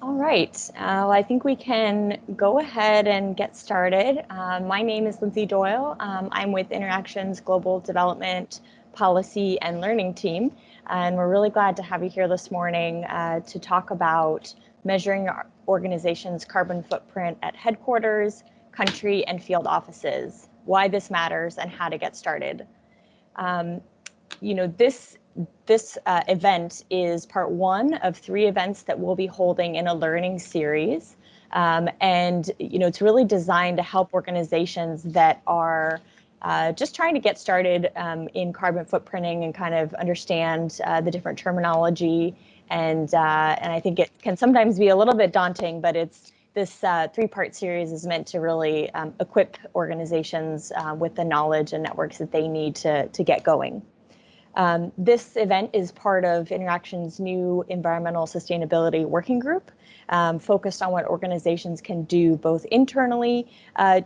All right, well, I think we can go ahead and get started. My name is Lindsay Doyle. I'm with Interaction's Global Development Policy and Learning team, and we're really glad to have you here this morning to talk about measuring our organization's carbon footprint at headquarters, country, and field offices, why this matters, and how to get started. This event is part one of 3 events that we'll be holding in a learning series. And it's really designed to help organizations that are just trying to get started in carbon footprinting and kind of understand the different terminology. And I think it can sometimes be a little bit daunting, but this 3-part series is meant to really equip organizations with the knowledge and networks that they need to get going. This event is part of Interaction's new environmental sustainability working group, focused on what organizations can do both internally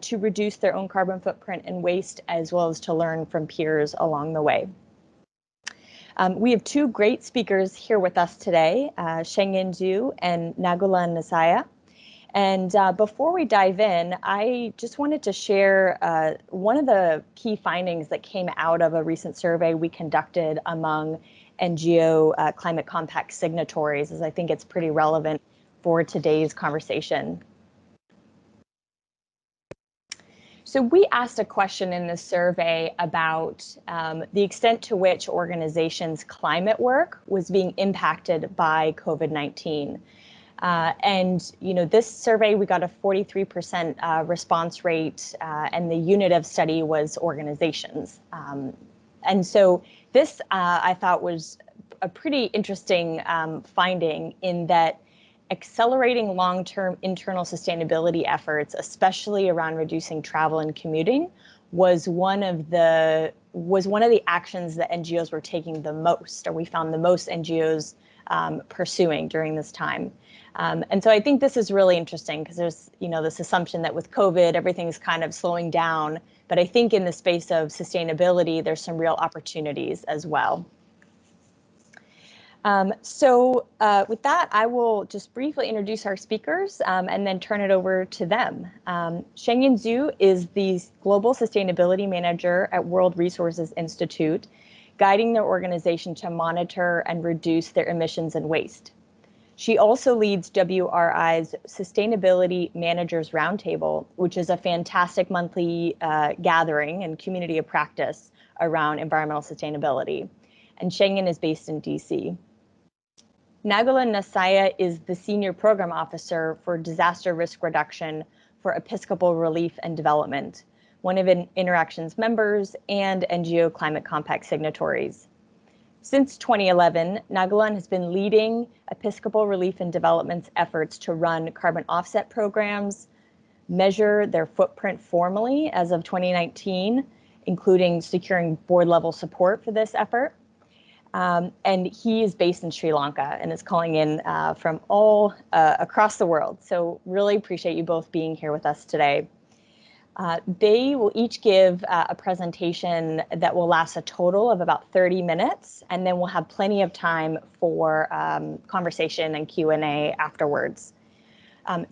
to reduce their own carbon footprint and waste, as well as to learn from peers along the way. We have 2 great speakers here with us today, Shengyin and Nagulan Nesiah. And before we dive in, I just wanted to share one of the key findings that came out of a recent survey we conducted among NGO Climate Compact signatories, as I think it's pretty relevant for today's conversation. So we asked a question in this survey about the extent to which organizations' climate work was being impacted by COVID-19. And this survey, we got a 43% response rate, and the unit of study was organizations. And so this, I thought, was a pretty interesting finding, in that accelerating long-term internal sustainability efforts, especially around reducing travel and commuting, was one of the actions that NGOs were taking the most, or we found the most NGOs pursuing during this time. And so I think this is really interesting, because there's this assumption that with COVID, everything's kind of slowing down. But I think in the space of sustainability, there's some real opportunities as well. With that, I will just briefly introduce our speakers and then turn it over to them. Shengyin is the Global Sustainability Manager at World Resources Institute, guiding their organization to monitor and reduce their emissions and waste. She also leads WRI's Sustainability Managers Roundtable, which is a fantastic monthly gathering and community of practice around environmental sustainability. And Shengyin is based in DC. Nagulan Nesiah is the Senior Program Officer for Disaster Risk Reduction for Episcopal Relief and Development, one of Interaction's members and NGO Climate Compact signatories. Since 2011, Nagulan has been leading Episcopal Relief and Development's efforts to run carbon offset programs, measure their footprint formally as of 2019, including securing board-level support for this effort. And he is based in Sri Lanka and is calling in from all across the world. So really appreciate you both being here with us today. They will each give a presentation that will last a total of about 30 minutes, and then we'll have plenty of time for conversation and Q&A afterwards.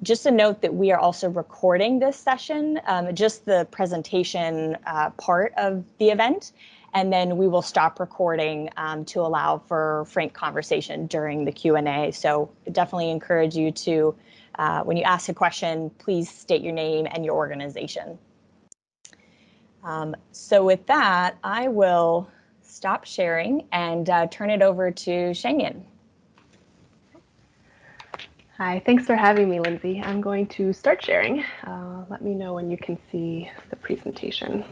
Just a note that we are also recording this session, just the presentation part of the event, and then we will stop recording to allow for frank conversation during the Q&A. So definitely encourage you to, when you ask a question, please state your name and your organization. So with that, I will stop sharing and turn it over to Shengyin. Hi, thanks for having me, Lindsay. I'm going to start sharing. Let me know when you can see the presentation.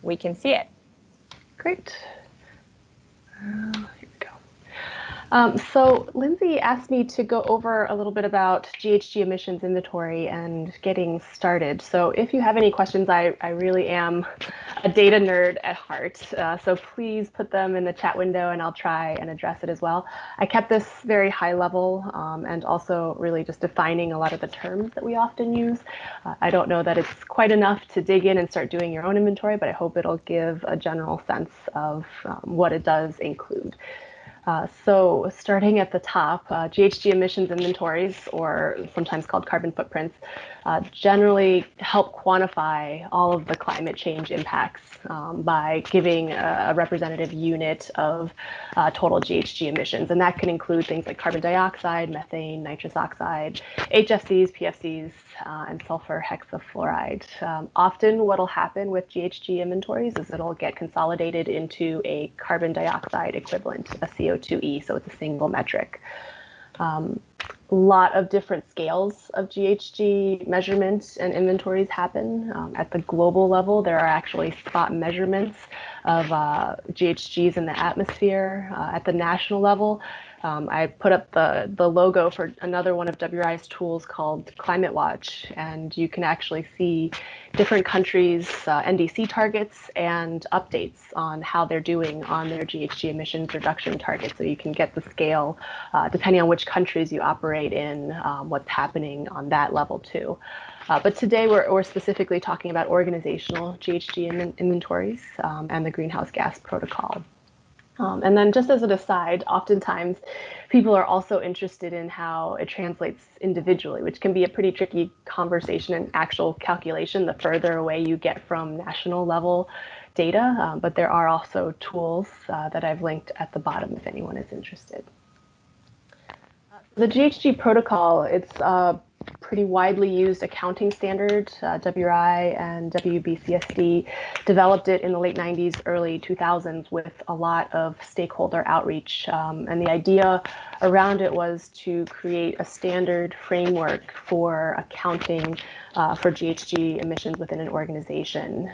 We can see it. Great. Here we go. So Lindsay asked me to go over a little bit about GHG emissions inventory and getting started. So if you have any questions, I really am a data nerd at heart. So please put them in the chat window and I'll try and address it as well. I kept this very high level and also really just defining a lot of the terms that we often use. I don't know that it's quite enough to dig in and start doing your own inventory, but I hope it'll give a general sense of what it does include. So starting at the top, GHG emissions inventories, or sometimes called carbon footprints, generally help quantify all of the climate change impacts by giving a representative unit of total GHG emissions. And that can include things like carbon dioxide, methane, nitrous oxide, HFCs, PFCs, and sulfur hexafluoride. Often what will happen with GHG inventories is it'll get consolidated into a carbon dioxide equivalent, a CO2e, so it's a single metric. A lot of different scales of GHG measurements and inventories happen. At the global level, there are actually spot measurements of GHGs in the atmosphere. At the national level, I put up the logo for another one of WRI's tools called Climate Watch, and you can actually see different countries' NDC targets and updates on how they're doing on their GHG emissions reduction targets. So you can get the scale, depending on which countries you operate in, what's happening on that level too. But today we're specifically talking about organizational GHG inventories and the greenhouse gas protocol. And then just as an aside, oftentimes people are also interested in how it translates individually, which can be a pretty tricky conversation and actual calculation the further away you get from national level data. But there are also tools that I've linked at the bottom if anyone is interested. The GHG protocol, it's a pretty widely used accounting standard. WRI and WBCSD developed it in the late 90s, early 2000s with a lot of stakeholder outreach. And the idea around it was to create a standard framework for accounting for GHG emissions within an organization.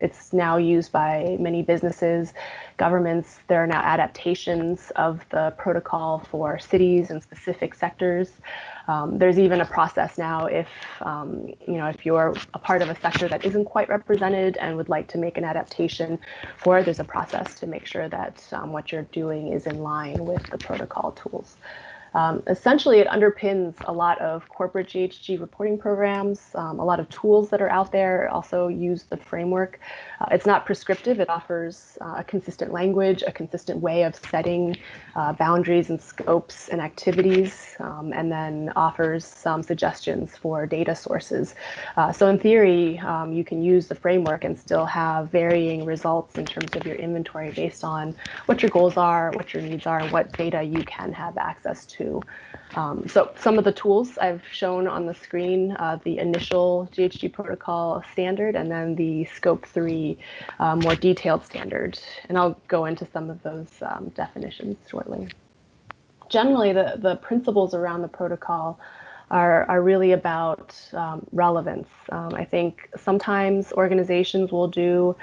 It's now used by many businesses, governments. There are now adaptations of the protocol for cities and specific sectors. There's even a process now if you're a part of a sector that isn't quite represented and would like to make an adaptation for it, there's a process to make sure that what you're doing is in line with the protocol tools. Essentially, it underpins a lot of corporate GHG reporting programs, a lot of tools that are out there also use the framework. It's not prescriptive. It offers a consistent language, a consistent way of setting boundaries and scopes and activities, and then offers some suggestions for data sources. So in theory, you can use the framework and still have varying results in terms of your inventory based on what your goals are, what your needs are, and what data you can have access to. So some of the tools I've shown on the screen, the initial GHG protocol standard, and then the scope 3 more detailed standard. And I'll go into some of those definitions shortly. Generally, the principles around the protocol are really about relevance. I think sometimes organizations will do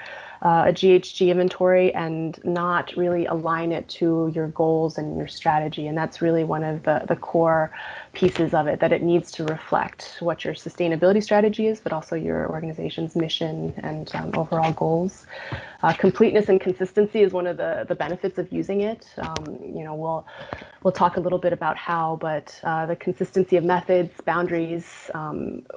a GHG inventory and not really align it to your goals and your strategy. And that's really one of the core pieces of it, that it needs to reflect what your sustainability strategy is, but also your organization's mission and overall goals. Completeness and consistency is one of the benefits of using it. We'll talk a little bit about how, but the consistency of methods, boundaries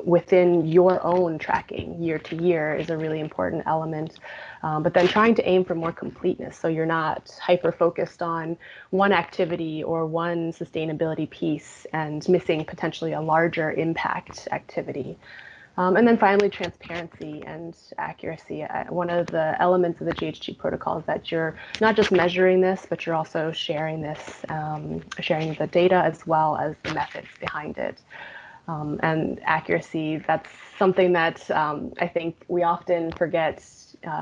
within your own tracking year to year is a really important element. But then trying to aim for more completeness, so you're not hyper-focused on one activity or one sustainability piece and missing potentially a larger impact activity. And then finally, transparency and accuracy. One of the elements of the GHG protocol is that you're not just measuring this, but you're also sharing this, sharing the data as well as the methods behind it. And accuracy, that's something that I think we often forget,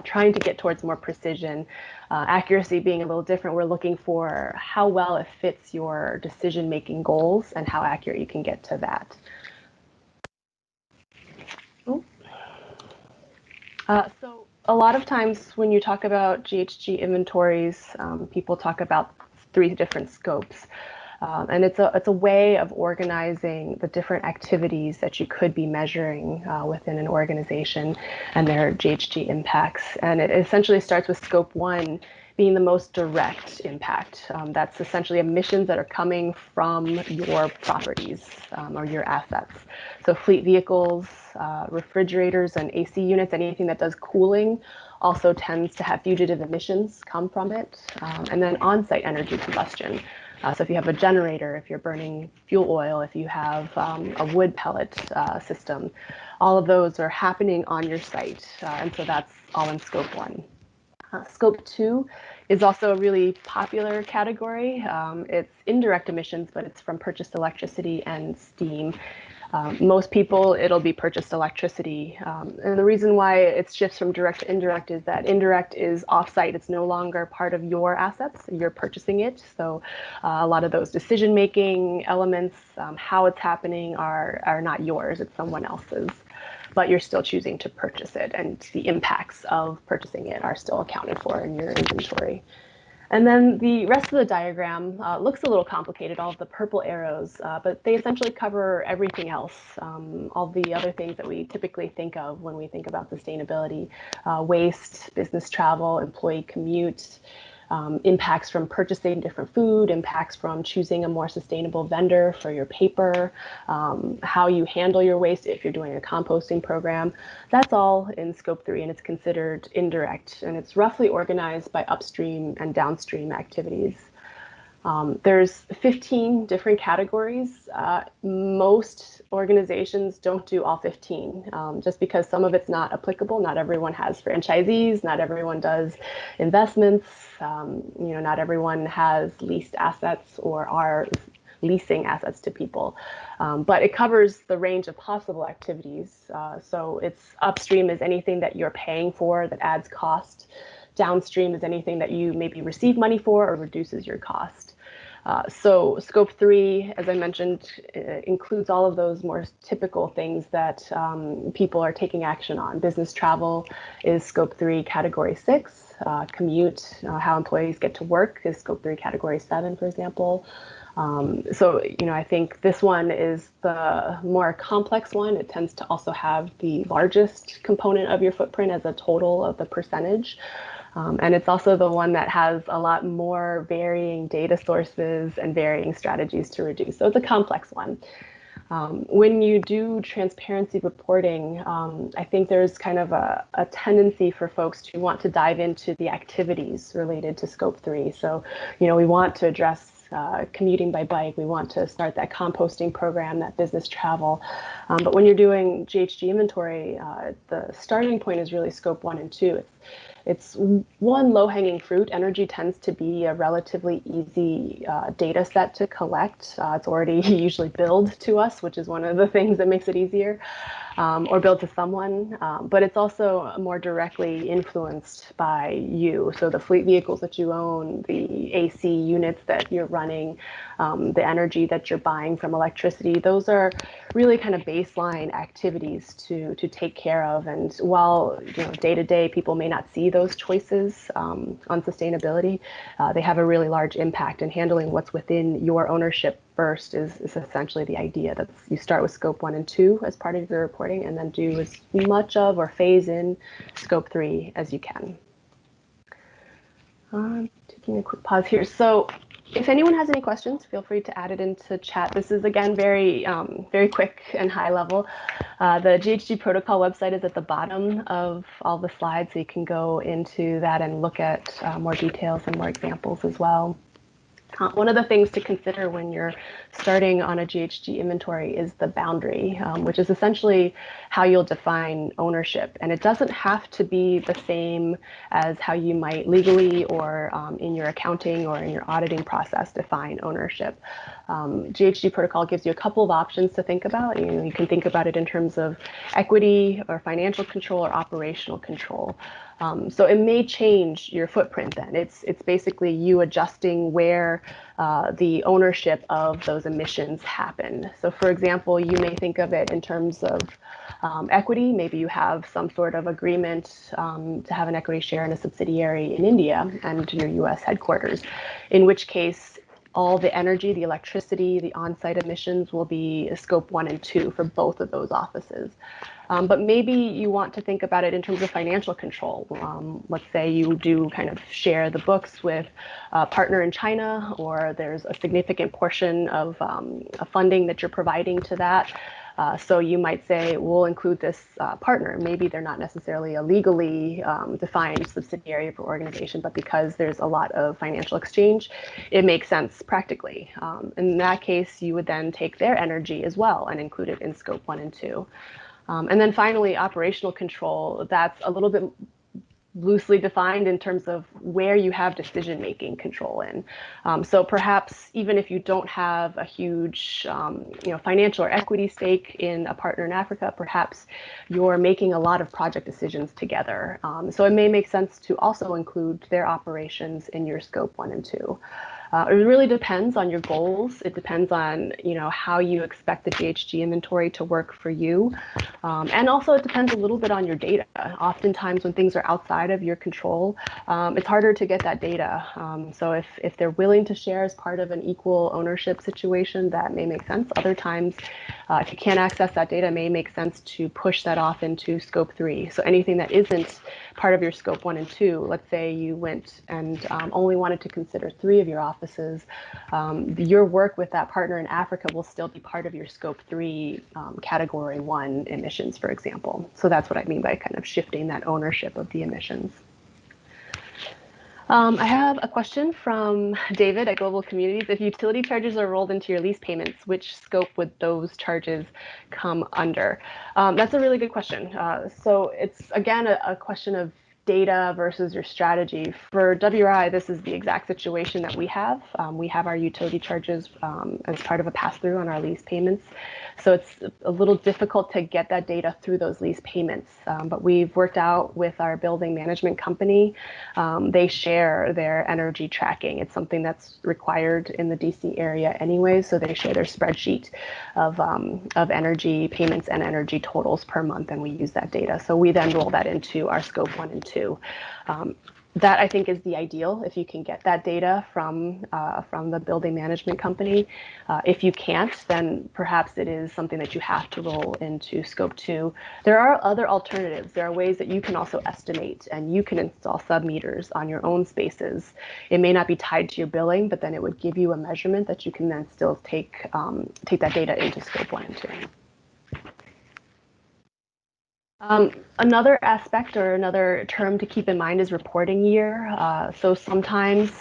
trying to get towards more precision. Accuracy being a little different, we're looking for how well it fits your decision-making goals and how accurate you can get to that. So a lot of times when you talk about GHG inventories, people talk about 3 different scopes. And it's a way of organizing the different activities that you could be measuring within an organization and their GHG impacts. And it essentially starts with scope 1 being the most direct impact. That's essentially emissions that are coming from your properties or your assets. So fleet vehicles, refrigerators and AC units, anything that does cooling also tends to have fugitive emissions come from it. And then on-site energy combustion. So if you have a generator, if you're burning fuel oil, if you have a wood pellet system, all of those are happening on your site. And so that's all in scope 1. Scope 2 is also a really popular category. It's indirect emissions, but it's from purchased electricity and steam. Most people, it'll be purchased electricity. And the reason why it shifts from direct to indirect is that indirect is offsite. It's no longer part of your assets. You're purchasing it. So a lot of those decision-making elements, how it's happening are not yours. It's someone else's. But you're still choosing to purchase it, and the impacts of purchasing it are still accounted for in your inventory. And then the rest of the diagram looks a little complicated, all of the purple arrows, but they essentially cover everything else, all the other things that we typically think of when we think about sustainability, waste, business travel, employee commute, impacts from purchasing different food, impacts from choosing a more sustainable vendor for your paper, how you handle your waste if you're doing a composting program. That's all in scope 3, and it's considered indirect, and it's roughly organized by upstream and downstream activities. There's 15 different categories. Most organizations don't do all 15, just because some of it's not applicable. Not everyone has franchisees, not everyone does investments, not everyone has leased assets or are leasing assets to people. But it covers the range of possible activities. So it's upstream is anything that you're paying for that adds cost. Downstream is anything that you maybe receive money for or reduces your cost. So scope 3, as I mentioned, includes all of those more typical things that people are taking action on. Business travel is scope 3, category 6. Commute, how employees get to work is scope 3, category 7, for example. So, I think this one is the more complex one. It tends to also have the largest component of your footprint as a total of the percentage. And it's also the one that has a lot more varying data sources and varying strategies to reduce. So it's a complex one. When you do transparency reporting, I think there's kind of a tendency for folks to want to dive into the activities related to scope 3. So, we want to address commuting by bike. We want to start that composting program, that business travel. But when you're doing GHG inventory, the starting point is really scope 1 and 2. It's one low-hanging fruit. Energy tends to be a relatively easy data set to collect. It's already usually billed to us, which is one of the things that makes it easier, or billed to someone. But it's also more directly influenced by you. So the fleet vehicles that you own, the AC units that you're running, the energy that you're buying from electricity, those are really kind of baseline activities to take care of. And while day to day people may not see those choices on sustainability, they have a really large impact. And handling what's within your ownership first is essentially the idea that you start with scope 1 and 2 as part of your reporting, and then do as much of or phase in scope 3 as you can. Taking a quick pause here. So if anyone has any questions, feel free to add it into chat. This is, again, very quick and high level. The GHG protocol website is at the bottom of all the slides, so you can go into that and look at more details and more examples as well. One of the things to consider when you're starting on a GHG inventory is the boundary, which is essentially how you'll define ownership. And it doesn't have to be the same as how you might legally or in your accounting or in your auditing process define ownership. GHG protocol gives you a couple of options to think about. You can think about it in terms of equity or financial control or operational control. So it may change your footprint then. It's basically you adjusting where the ownership of those emissions happen. So for example, you may think of it in terms of equity. Maybe you have some sort of agreement to have an equity share in a subsidiary in India and your US headquarters, in which case all the energy, the electricity, the on-site emissions will be scope 1 and 2 for both of those offices. But maybe you want to think about it in terms of financial control. Let's say you do kind of share the books with a partner in China, or there's a significant portion of funding that you're providing to that. So you might say, we'll include this partner. Maybe they're not necessarily a legally defined subsidiary of your organization, but because there's a lot of financial exchange, it makes sense practically. In that case, you would then take their energy as well and include it in scope 1 and 2. And then finally, operational control, that's a little bit loosely defined in terms of where you have decision-making control in. So perhaps even if you don't have a huge financial or equity stake in a partner in Africa, perhaps you're making a lot of project decisions together. So it may make sense to also include their operations in your scope 1 and 2. It really depends on your goals. It depends on how you expect the GHG inventory to work for you. And also it depends a little bit on your data. Oftentimes when things are outside of your control, it's harder to get that data. So if they're willing to share as part of an equal ownership situation, that may make sense. Other times, if you can't access that data, it may make sense to push that off into scope 3. So anything that isn't part of your scope 1 and 2, let's say you went and only wanted to consider 3 of your offices, your work with that partner in Africa will still be part of your scope 3 category 1 emissions, for example. So that's what I mean by kind of shifting that ownership of the emissions. I have a question from David at Global Communities. If utility charges are rolled into your lease payments, which scope would those charges come under? That's a really good question. So it's, again, a question of data versus your strategy. For WRI, this is the exact situation that we have. We have our utility charges as part of a pass-through on our lease payments. So it's a little difficult to get that data through those lease payments. But we've worked out with our building management company. They share their energy tracking. It's something that's required in the DC area anyway. So they share their spreadsheet of energy payments and energy totals per month, and we use that data. So we then roll that into our scope 1 and 2. That I think is the ideal if you can get that data from the building management company. If you can't, then perhaps it is something that you have to roll into scope 2. There are other alternatives. There are ways that you can also estimate, and you can install sub-meters on your own spaces. It may not be tied to your billing, but then it would give you a measurement that you can then still take that data into scope 1 and 2. Another aspect or another term to keep in mind is reporting year. So sometimes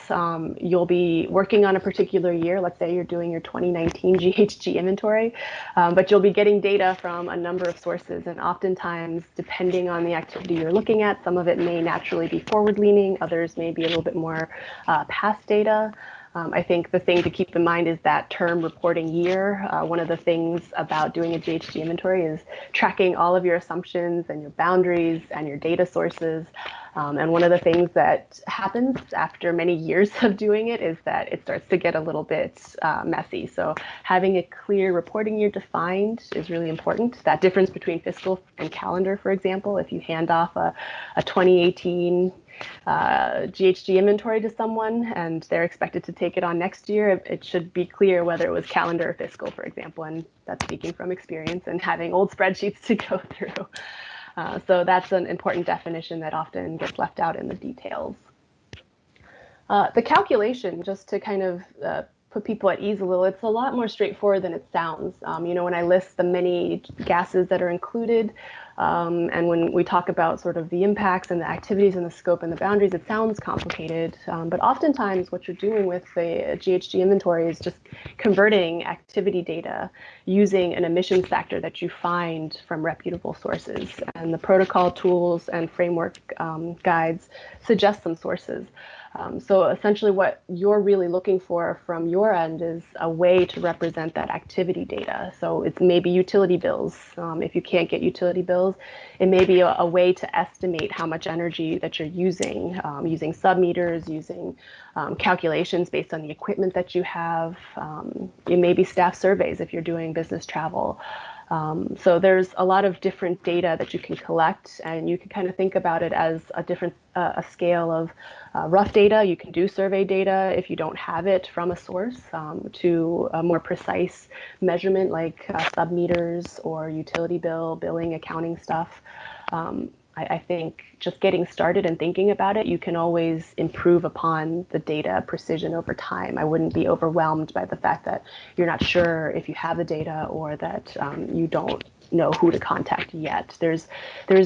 you'll be working on a particular year. Let's say you're doing your 2019 GHG inventory, but you'll be getting data from a number of sources. And oftentimes, depending on the activity you're looking at, some of it may naturally be forward-leaning, others may be a little bit more past data. I think the thing to keep in mind is that term reporting year. One of the things about doing a GHG inventory is tracking all of your assumptions and your boundaries and your data sources. And one of the things that happens after many years of doing it is that it starts to get a little bit messy. So having a clear reporting year defined is really important. That difference between fiscal and calendar, for example, if you hand off a 2018 GHG inventory to someone and they're expected to take it on next year, it should be clear whether it was calendar or fiscal, for example. And that's speaking from experience and having old spreadsheets to go through. So that's an important definition that often gets left out in the details. The calculation, just to kind of put people at ease a little, it's a lot more straightforward than it sounds. When I list the many gases that are included, and when we talk about sort of the impacts and the activities and the scope and the boundaries, it sounds complicated. But oftentimes what you're doing with the GHG inventory is just converting activity data using an emissions factor that you find from reputable sources. And the protocol tools and framework guides suggest some sources. So essentially what you're really looking for from your end is a way to represent that activity data. So it's maybe utility bills. If you can't get utility bills, it may be a way to estimate how much energy that you're using, using sub-meters, using calculations based on the equipment that you have. It may be staff surveys if you're doing business travel. So there's a lot of different data that you can collect, and you can kind of think about it as a different a scale of rough data. You can do survey data if you don't have it from a source, to a more precise measurement like sub-meters or utility bill, billing, accounting stuff. I think just getting started and thinking about it, you can always improve upon the data precision over time. I wouldn't be overwhelmed by the fact that you're not sure if you have the data, or that you don't know who to contact yet. There's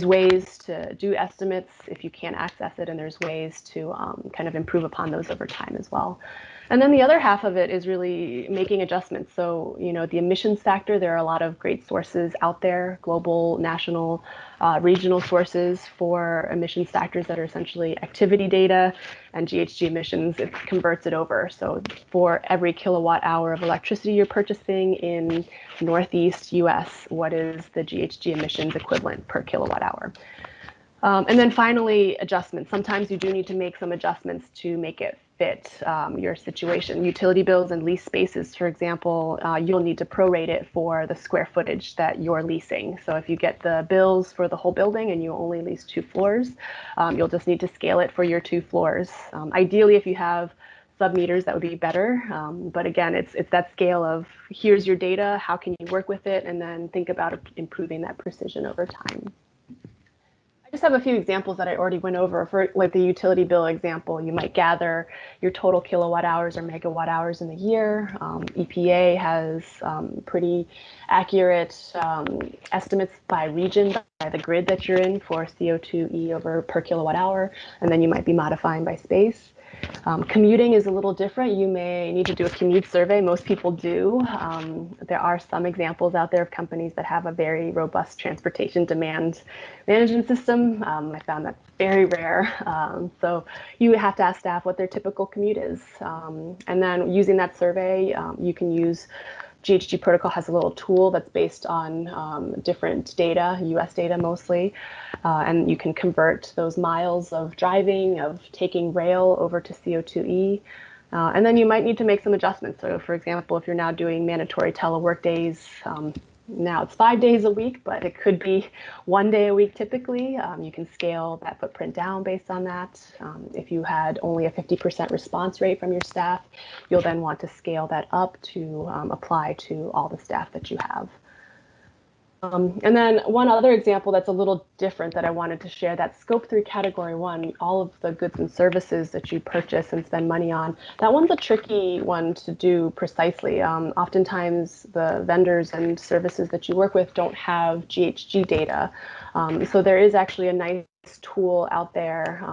ways to do estimates if you can't access it, and there's ways to kind of improve upon those over time as well. And then the other half of it is really making adjustments. So, the emissions factor, there are a lot of great sources out there, global, national, regional sources for emissions factors that are essentially activity data and GHG emissions. It converts it over. So for every kilowatt hour of electricity you're purchasing in Northeast US, what is the GHG emissions equivalent per kilowatt hour? And then finally, adjustments. Sometimes you do need to make some adjustments to make it fit your situation. Utility bills and lease spaces, for example, you'll need to prorate it for the square footage that you're leasing. So if you get the bills for the whole building and you only lease 2 floors, you'll just need to scale it for your 2 floors. Ideally, if you have sub-meters, that would be better. But again, it's that scale of here's your data, how can you work with it, and then think about improving that precision over time. I just have a few examples that I already went over. For like the utility bill example, you might gather your total kilowatt hours or megawatt hours in the year. EPA has pretty accurate estimates by region, by the grid that you're in for CO2e over per kilowatt hour, and then you might be modifying by space. Commuting is a little different. You may need to do a commute survey. Most people do. There are some examples out there of companies that have a very robust transportation demand management system. I found that very rare. So you have to ask staff what their typical commute is. And then using that survey, you can use GHG Protocol has a little tool that's based on different data, US data mostly, and you can convert those miles of driving, of taking rail over to CO2e. And then you might need to make some adjustments. So for example, if you're now doing mandatory telework days, now it's 5 days a week, but it could be 1 day a week typically. You can scale that footprint down based on that. If you had only a 50% response rate from your staff, you'll then want to scale that up to apply to all the staff that you have. And then one other example that's a little different that I wanted to share, that Scope 3 Category 1, all of the goods and services that you purchase and spend money on, that one's a tricky one to do precisely. Oftentimes, the vendors and services that you work with don't have GHG data. So there is actually a nice tool out there,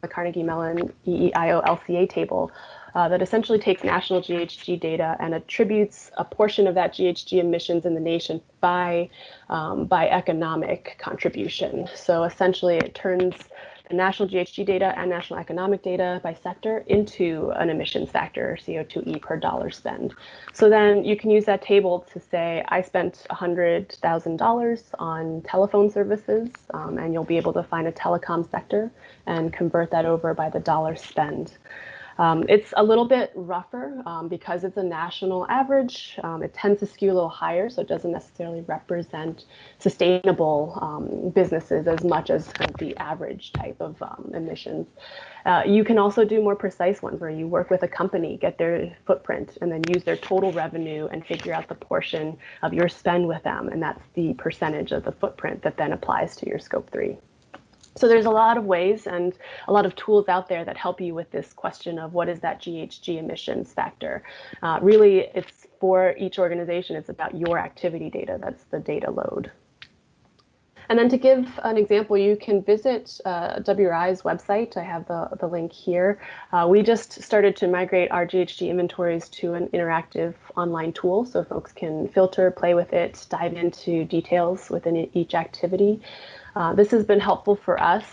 the Carnegie Mellon EEIO LCA table, that essentially takes national GHG data and attributes a portion of that GHG emissions in the nation by economic contribution. So essentially it turns the national GHG data and national economic data by sector into an emissions factor, CO2e per dollar spend. So then you can use that table to say, I spent $100,000 on telephone services, and you'll be able to find a telecom sector and convert that over by the dollar spend. It's a little bit rougher because it's a national average. It tends to skew a little higher, so it doesn't necessarily represent sustainable businesses as much as kind of the average type of emissions. You can also do more precise ones where you work with a company, get their footprint, and then use their total revenue and figure out the portion of your spend with them, and that's the percentage of the footprint that then applies to your Scope 3. So there's a lot of ways and a lot of tools out there that help you with this question of what is that GHG emissions factor. Really, it's for each organization, it's about your activity data. That's the data load. And then to give an example, you can visit WRI's website. I have the link here. We just started to migrate our GHG inventories to an interactive online tool so folks can filter, play with it, dive into details within each activity. This has been helpful for us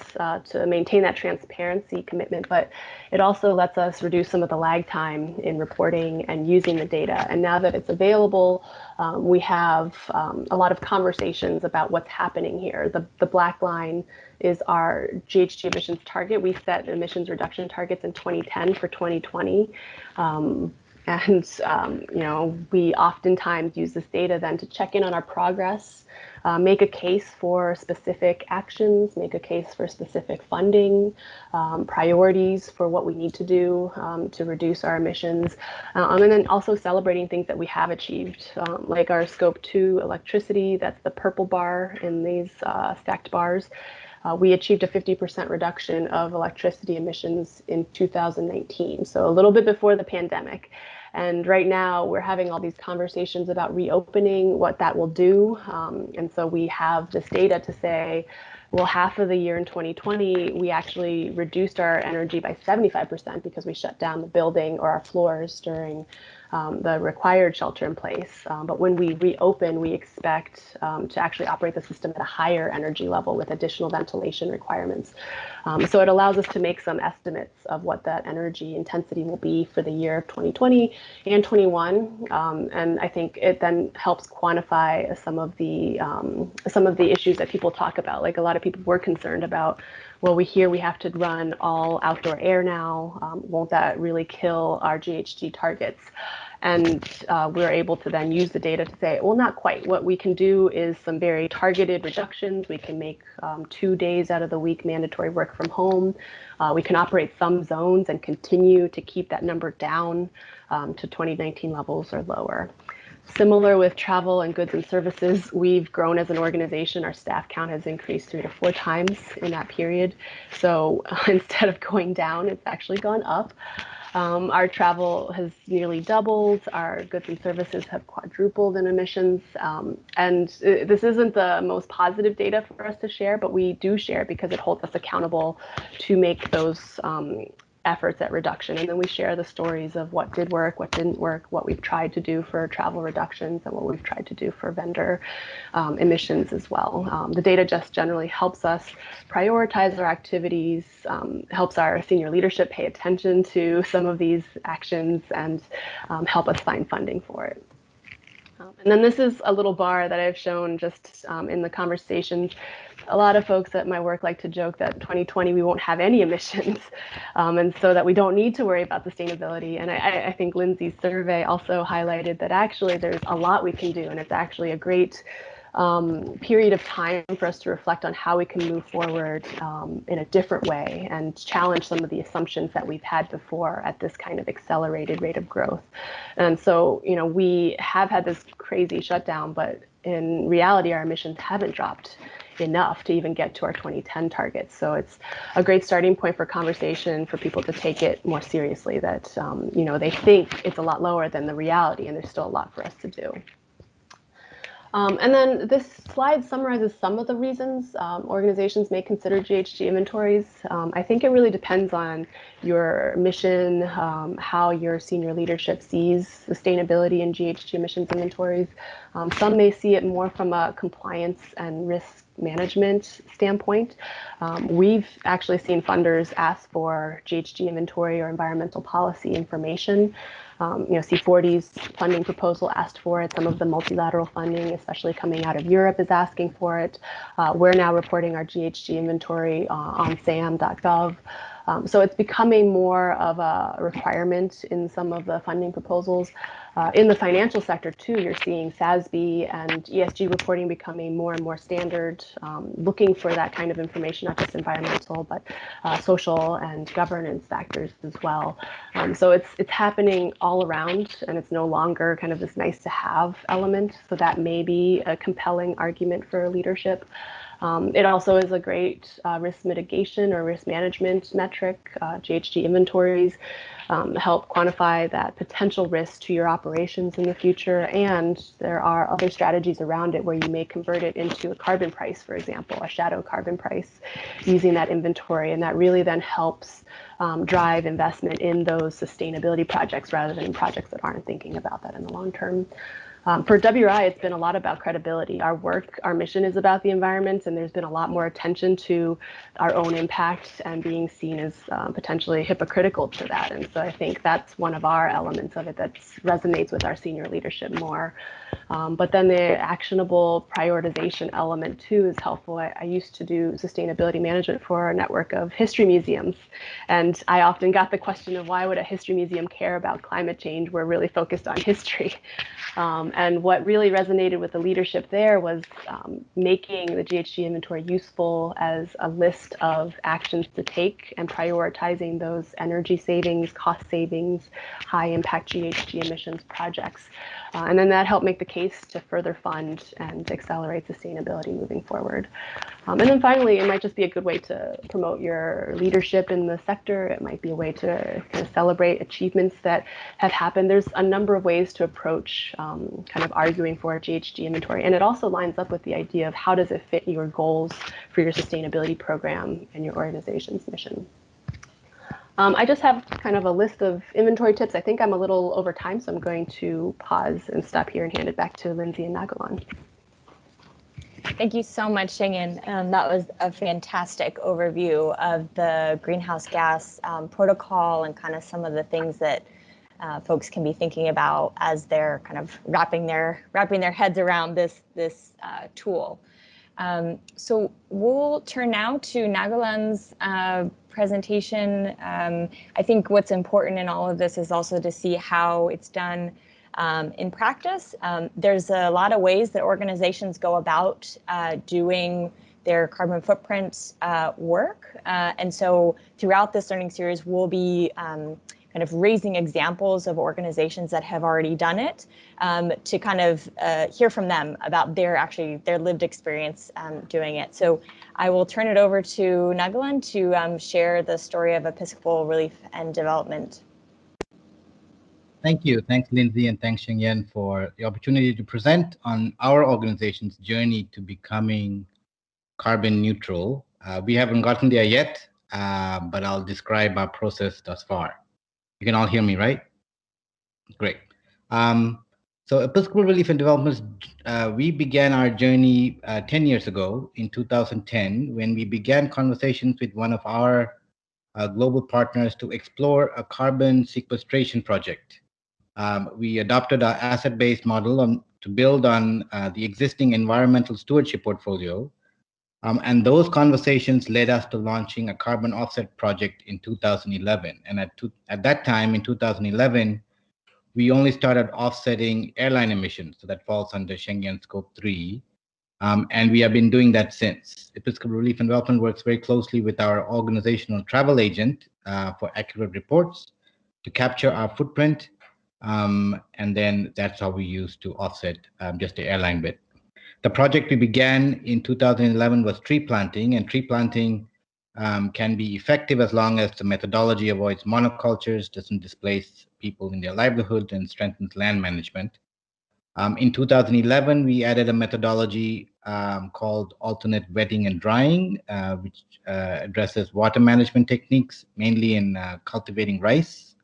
to maintain that transparency commitment, but it also lets us reduce some of the lag time in reporting and using the data. And now that it's available, we have a lot of conversations about what's happening here. The black line is our GHG emissions target. We set emissions reduction targets in 2010 for 2020. And we oftentimes use this data then to check in on our progress, make a case for specific actions, make a case for specific funding, priorities for what we need to do to reduce our emissions, and then also celebrating things that we have achieved, like our Scope 2 electricity, that's the purple bar in these stacked bars. We achieved a 50% reduction of electricity emissions in 2019, so a little bit before the pandemic. And right now we're having all these conversations about reopening, what that will do. And so we have this data to say, well, half of the year in 2020, we actually reduced our energy by 75% because we shut down the building or our floors during the required shelter in place. But when we reopen, we expect to actually operate the system at a higher energy level with additional ventilation requirements. So it allows us to make some estimates of what that energy intensity will be for the year of 2020 and 21. And I think it then helps quantify some of the issues that people talk about. Like a lot of people were concerned about, well, we hear we have to run all outdoor air now. Won't that really kill our GHG targets? And we're able to then use the data to say, well, not quite. What we can do is some very targeted reductions. We can make 2 days out of the week mandatory work from home. We can operate some zones and continue to keep that number down to 2019 levels or lower. Similar with travel and goods and services, we've grown as an organization. Our staff count has increased 3 to 4 times in that period. So instead of going down, it's actually gone up. Our travel has nearly doubled. Our goods and services have quadrupled in emissions. And this isn't the most positive data for us to share, but we do share because it holds us accountable to make those efforts at reduction. And then we share the stories of what did work, what didn't work, what we've tried to do for travel reductions, and what we've tried to do for vendor emissions as well. The data just generally helps us prioritize our activities, helps our senior leadership pay attention to some of these actions, and help us find funding for it. And then this is a little bar that I've shown just in the conversations. A lot of folks at my work like to joke that 2020 we won't have any emissions, and so that we don't need to worry about sustainability. And I think Lindsay's survey also highlighted that actually there's a lot we can do, and it's actually a great period of time for us to reflect on how we can move forward in a different way and challenge some of the assumptions that we've had before at this kind of accelerated rate of growth. And so, we have had this crazy shutdown, but in reality, our emissions haven't dropped enough to even get to our 2010 targets. So it's a great starting point for conversation for people to take it more seriously, that, they think it's a lot lower than the reality, and there's still a lot for us to do. And then this slide summarizes some of the reasons organizations may consider GHG inventories. I think it really depends on your mission, how your senior leadership sees sustainability in GHG emissions inventories. Some may see it more from a compliance and risk management standpoint. We've actually seen funders ask for GHG inventory or environmental policy information. C40's funding proposal asked for it. Some of the multilateral funding, especially coming out of Europe, is asking for it. We're now reporting our GHG inventory on sam.gov. So it's becoming more of a requirement in some of the funding proposals. In the financial sector, too, you're seeing SASB and ESG reporting becoming more and more standard, looking for that kind of information, not just environmental, but social and governance factors as well. So it's happening all around, and it's no longer kind of this nice to have element. So that may be a compelling argument for leadership. It also is a great risk mitigation or risk management metric. GHG inventories help quantify that potential risk to your operations in the future. And there are other strategies around it where you may convert it into a carbon price, for example, a shadow carbon price using that inventory. And that really then helps drive investment in those sustainability projects rather than in projects that aren't thinking about that in the long term. For WRI, it's been a lot about credibility. Our work, our mission is about the environment, and there's been a lot more attention to our own impact and being seen as potentially hypocritical to that. And so I think that's one of our elements of it that resonates with our senior leadership more. But then the actionable prioritization element too is helpful. I used to do sustainability management for a network of history museums. And I often got the question of why would a history museum care about climate change? We're really focused on history. And what really resonated with the leadership there was making the GHG inventory useful as a list of actions to take and prioritizing those energy savings, cost savings, high impact GHG emissions projects. And then that helped make the case to further fund and accelerate sustainability moving forward. And then finally, it might just be a good way to promote your leadership in the sector. It might be a way to kind of celebrate achievements that have happened. There's a number of ways to approach kind of arguing for a GHG inventory. And it also lines up with the idea of how does it fit your goals for your sustainability program and your organization's mission. I just have kind of a list of inventory tips. I think I'm a little over time, so I'm going to pause and stop here and hand it back to Lindsay and Nagulan. Thank you so much, Shengyin. That was a fantastic overview of the greenhouse gas protocol and kind of some of the things that folks can be thinking about as they're kind of wrapping their heads around this tool. So we'll turn now to Nagulan's presentation. I think what's important in all of this is also to see how it's done in practice. There's a lot of ways that organizations go about doing their carbon footprint work. And so throughout this learning series, we'll be kind of raising examples of organizations that have already done it to kind of hear from them about their lived experience doing it. So I will turn it over to Nagulan to share the story of Episcopal Relief and Development. Thank you. Thanks, Lindsay, and thanks, Shengyin, for the opportunity to present on our organization's journey to becoming carbon neutral. We haven't gotten there yet, but I'll describe our process thus far. You can all hear me, right? Great. So Episcopal Relief and Development, we began our journey 10 years ago in 2010 when we began conversations with one of our global partners to explore a carbon sequestration project. We adopted our asset-based model to build on the existing environmental stewardship portfolio. And those conversations led us to launching a carbon offset project in 2011. And at that time, in 2011, we only started offsetting airline emissions. So that falls under Shengyin Scope 3. And we have been doing that since. Episcopal Relief and Development works very closely with our organizational travel agent for accurate reports to capture our footprint. And then that's how we use to offset just the airline bit. The project we began in 2011 was tree planting, and tree planting can be effective as long as the methodology avoids monocultures, doesn't displace people in their livelihood, and strengthens land management. In 2011, we added a methodology called alternate wetting and drying, which addresses water management techniques, mainly in cultivating rice.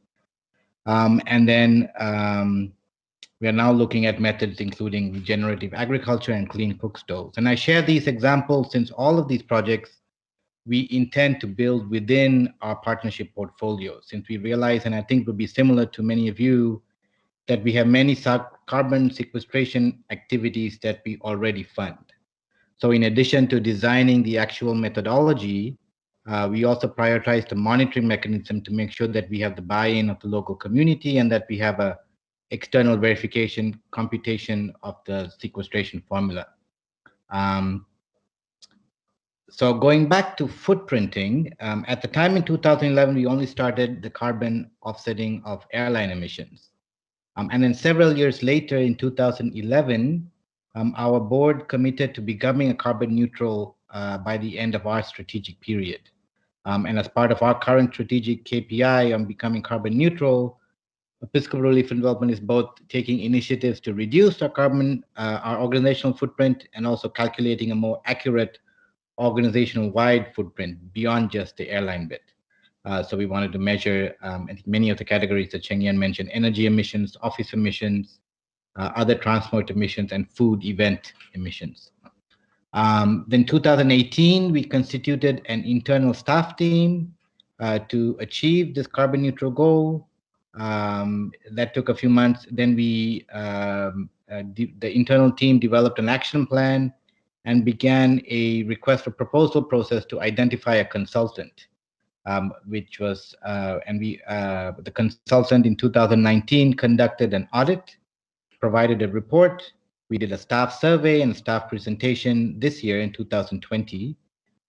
And then we are now looking at methods including regenerative agriculture and clean cook stoves. And I share these examples since all of these projects we intend to build within our partnership portfolio, since we realize, and I think will be similar to many of you, that we have many carbon sequestration activities that we already fund. So in addition to designing the actual methodology, we also prioritize the monitoring mechanism to make sure that we have the buy-in of the local community and that we have a external verification computation of the sequestration formula. So going back to footprinting, at the time in 2011, we only started the carbon offsetting of airline emissions. And then several years later in 2011, our board committed to becoming a carbon neutral by the end of our strategic period. And as part of our current strategic KPI on becoming carbon neutral, Episcopal Relief and Development is both taking initiatives to reduce our carbon, our organizational footprint, and also calculating a more accurate organizational-wide footprint beyond just the airline bit. So we wanted to measure many of the categories that Shengyin mentioned: energy emissions, office emissions, other transport emissions, and food event emissions. Then 2018, we constituted an internal staff team to achieve this carbon neutral goal. That took a few months. Then the internal team developed an action plan and began a request for proposal process to identify a consultant, which was, the consultant in 2019 conducted an audit, provided a report. We did a staff survey and staff presentation this year in 2020.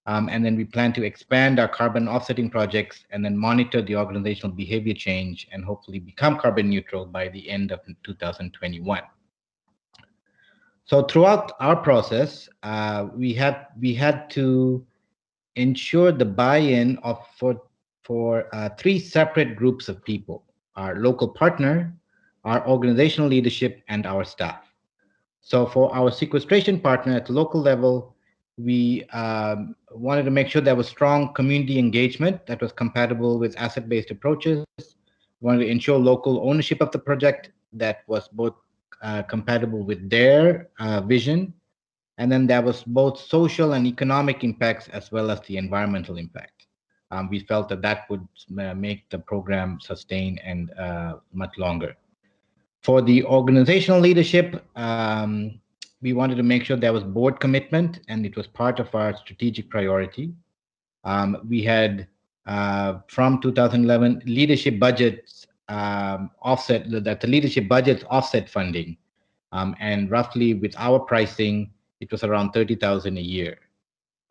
And then we plan to expand our carbon offsetting projects and then monitor the organizational behavior change and hopefully become carbon neutral by the end of 2021. So throughout our process, we had to ensure the buy-in for three separate groups of people: our local partner, our organizational leadership, and our staff. So for our sequestration partner at the local level, we wanted to make sure there was strong community engagement that was compatible with asset-based approaches. We wanted to ensure local ownership of the project that was both compatible with their vision, and then there was both social and economic impacts as well as the environmental impact. We felt that would make the program sustain and much longer. For the organizational leadership, we wanted to make sure there was board commitment and it was part of our strategic priority. We had, from 2011, leadership budgets the leadership budgets offset funding. And roughly with our pricing, it was around 30,000 a year.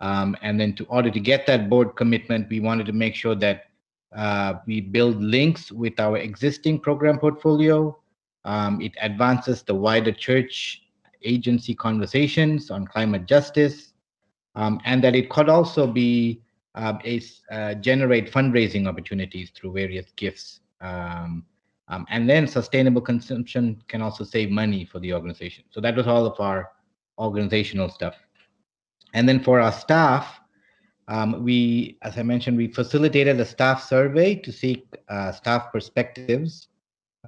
And then in order to get that board commitment, we wanted to make sure that we build links with our existing program portfolio. It advances the wider church agency conversations on climate justice, and that it could also be generate fundraising opportunities through various gifts. And then sustainable consumption can also save money for the organization. So that was all of our organizational stuff. And then for our staff, as I mentioned, we facilitated a staff survey to seek staff perspectives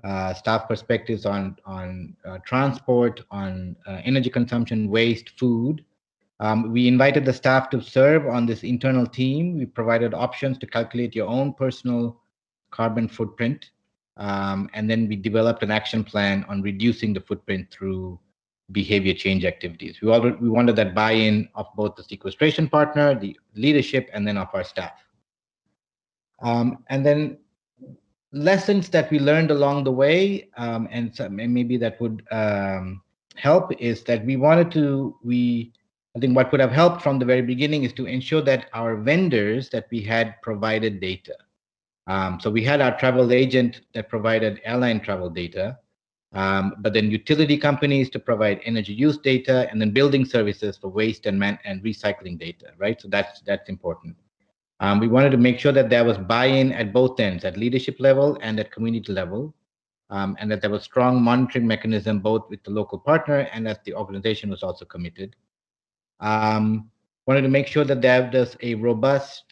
on transport, on energy consumption, waste, food. We invited the staff to serve on this internal team. We provided options to calculate your own personal carbon footprint. And then we developed an action plan on reducing the footprint through behavior change activities. We wanted that buy-in of both the sequestration partner, the leadership, and then of our staff. And then lessons that we learned along the way, and maybe that would help, is that I think what would have helped from the very beginning is to ensure that our vendors that we had provided data. So we had our travel agent that provided airline travel data, but then utility companies to provide energy use data, and then building services for waste and recycling data, right? So that's important. We wanted to make sure that there was buy-in at both ends, at leadership level and at community level, and that there was strong monitoring mechanism both with the local partner and that the organization was also committed. Wanted to make sure that there was a robust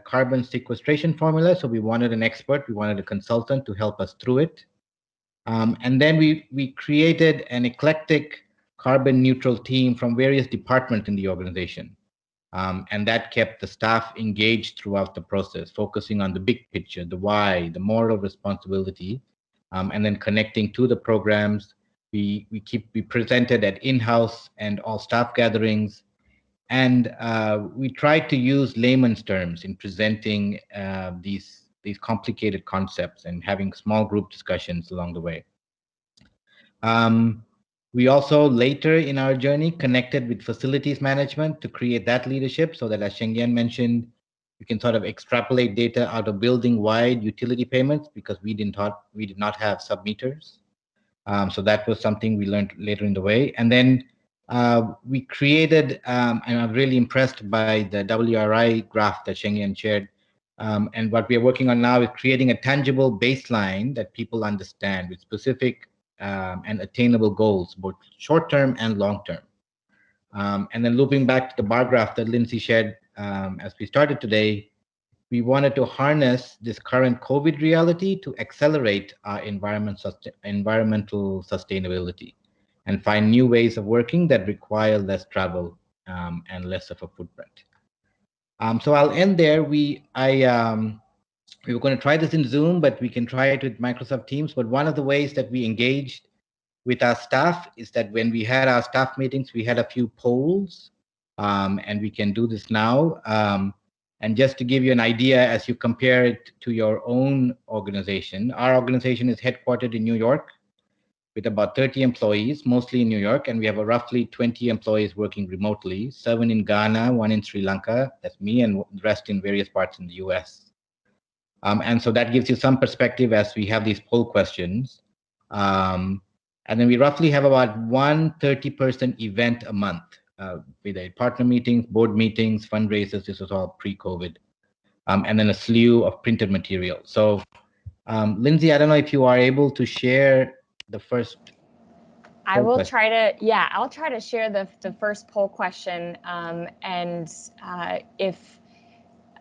carbon sequestration formula. So we wanted an expert, we wanted a consultant to help us through it. And then we created an eclectic carbon neutral team from various departments in the organization. And that kept the staff engaged throughout the process, focusing on the big picture, the why, the moral responsibility, and then connecting to the programs. We presented at in-house and all staff gatherings, and we tried to use layman's terms in presenting these complicated concepts and having small group discussions along the way. We also later in our journey connected with facilities management to create that leadership, so that, as Shengyin mentioned, we can sort of extrapolate data out of building-wide utility payments, because we did not have sub-meters. So that was something we learned later in the way. And then we created, and I'm really impressed by the WRI graph that Shengyin shared. And what we are working on now is creating a tangible baseline that people understand with specific and attainable goals, both short-term and long-term. And then looping back to the bar graph that Lindsay shared as we started today, we wanted to harness this current COVID reality to accelerate our environmental sustainability and find new ways of working that require less travel and less of a footprint. So I'll end there. We were going to try this in Zoom, but we can try it with Microsoft Teams. But one of the ways that we engaged with our staff is that when we had our staff meetings, we had a few polls, and we can do this now. And just to give you an idea, as you compare it to your own organization, our organization is headquartered in New York with about 30 employees, mostly in New York, and we have roughly 20 employees working remotely, 7 in Ghana, 1 in Sri Lanka, that's me, and the rest in various parts in the US. And so that gives you some perspective as we have these poll questions. And then we roughly have about 130-person event a month, with a partner meetings, board meetings, fundraisers. This was all pre-COVID, and then a slew of printed material. So, Lindsay, I don't know if you are able to share the first. I will try to, yeah, I'll try to share the first poll question. And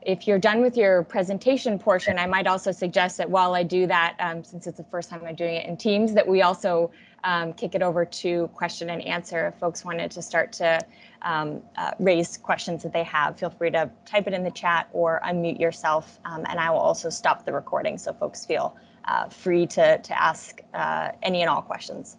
if you're done with your presentation portion, I might also suggest that while I do that, since it's the first time I'm doing it in Teams, that we also kick it over to question and answer. If folks wanted to start to raise questions that they have, feel free to type it in the chat or unmute yourself, and I will also stop the recording so folks feel free to ask any and all questions.